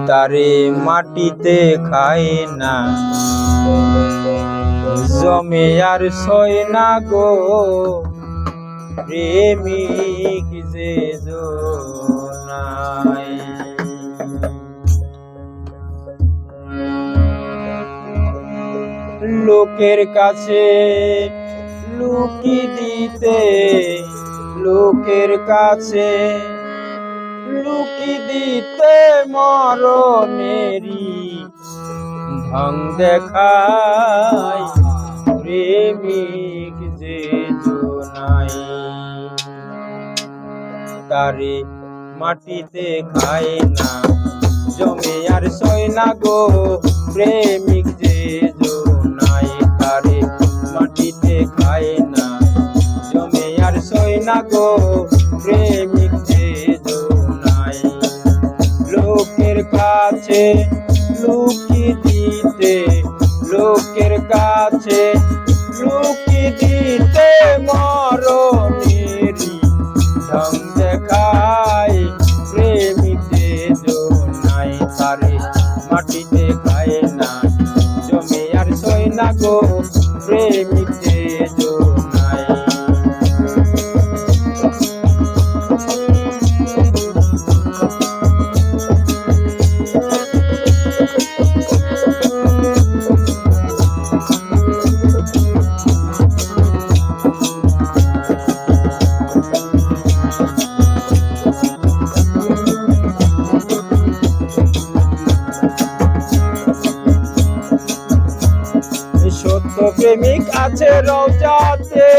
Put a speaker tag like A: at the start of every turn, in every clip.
A: তারে মাটিতে খায় না, জমে আর সয় না গো প্রেমিক যে জোনাই। লোকের কাছে লুকি দিতে, লোকের কাছে লুকি দিতে মরণেরই ঢং দেখায় প্রেমিক যে জোনাই। তারে মাটিতে খায় না, জমে আর সয় না গো প্রেমিক যে জোনাই। তারে মাটিতে খায় না, জমে আর সয় না গো প্রেমিক যে জোনাই। লোকের কাছে লুকি দিতে, লোকের কাছে লুকি দিতে মরণেরই ঢং দেখায় প্রেমিক যে জোনাই। তারে মাটিতে খায় না, জমে আর সয় না গো প্রেমিক যে জোনাই। সত্য প্রেমিক আছে রওজাতে,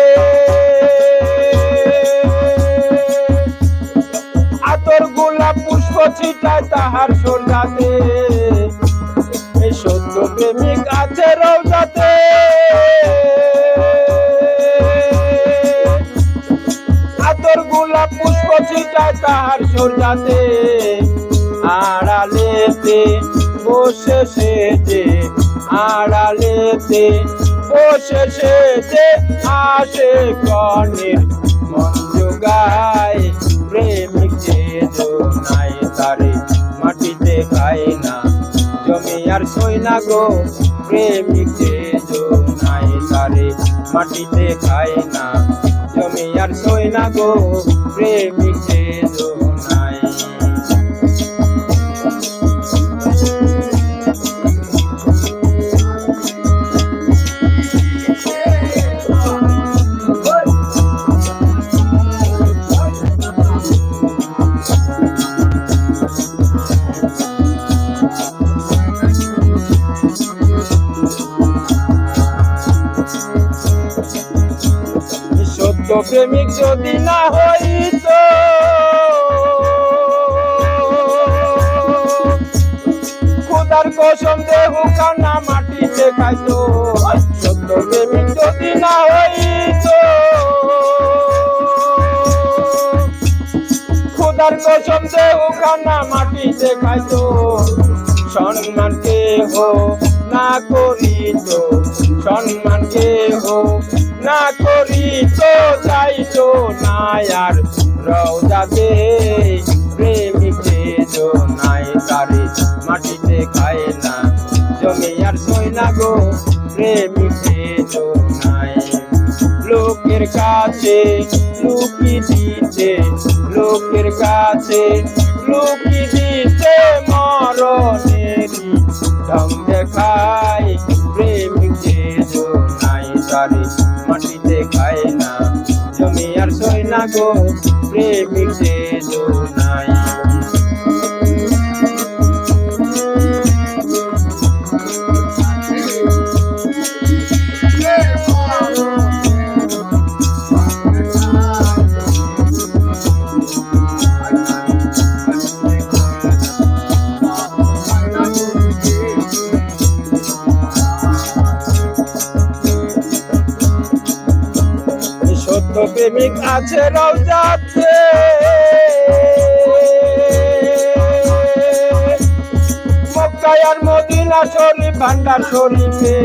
A: আতর গোলাপ পুষ্প ছিটায় তাহার সোনাতে। সত্য প্রেমিক আছে রওজাতে, আতর গোলাপ পুষ্প ছিটায় তাহার সোনাতে। আড়ালেতে বসে সেজে, আড়ালেতে বসে সেজে আসে কনের মন জোগায় প্রেমিক যে জোনাই। তারে মাটিতে খায় না, জমে আর সয় না গো প্রেমিক যে জোনাই। তারে মাটিতে খায় না, জমে আর সয় না গো প্রেমিক যে জোনাই। সত্য প্রেমিক যদি না হইত, খোদার কসম দেহু কান্না মাটিতে খাইত। সত্য প্রেমিক যদি না হইত, খোদার কসম দেহু কান্না মাটিতে খাইত। সম্মান কেহ না করিত, সম্মান কেহ না করিত, যাইতো না আর রওজাতে প্রেমিক যে জোনাই। তারে মাটিতে খায় না, জমে আর সয় না গো প্রেমিক যে জোনাই। লোকের কাছে লুকি দিতে, লোকের কাছে লুকি দিতে মরণেরই ঢং দেখায় প্রেমিক যে জোনাই। তারে মাটিতে খায় না, জমে আর সয় না গো প্রেমিক যে জোনাই। সত্য প্রেমিক আছে রওজাতে, মক্কা আর মদিনা শরীফ ভান্ডার শরীফে।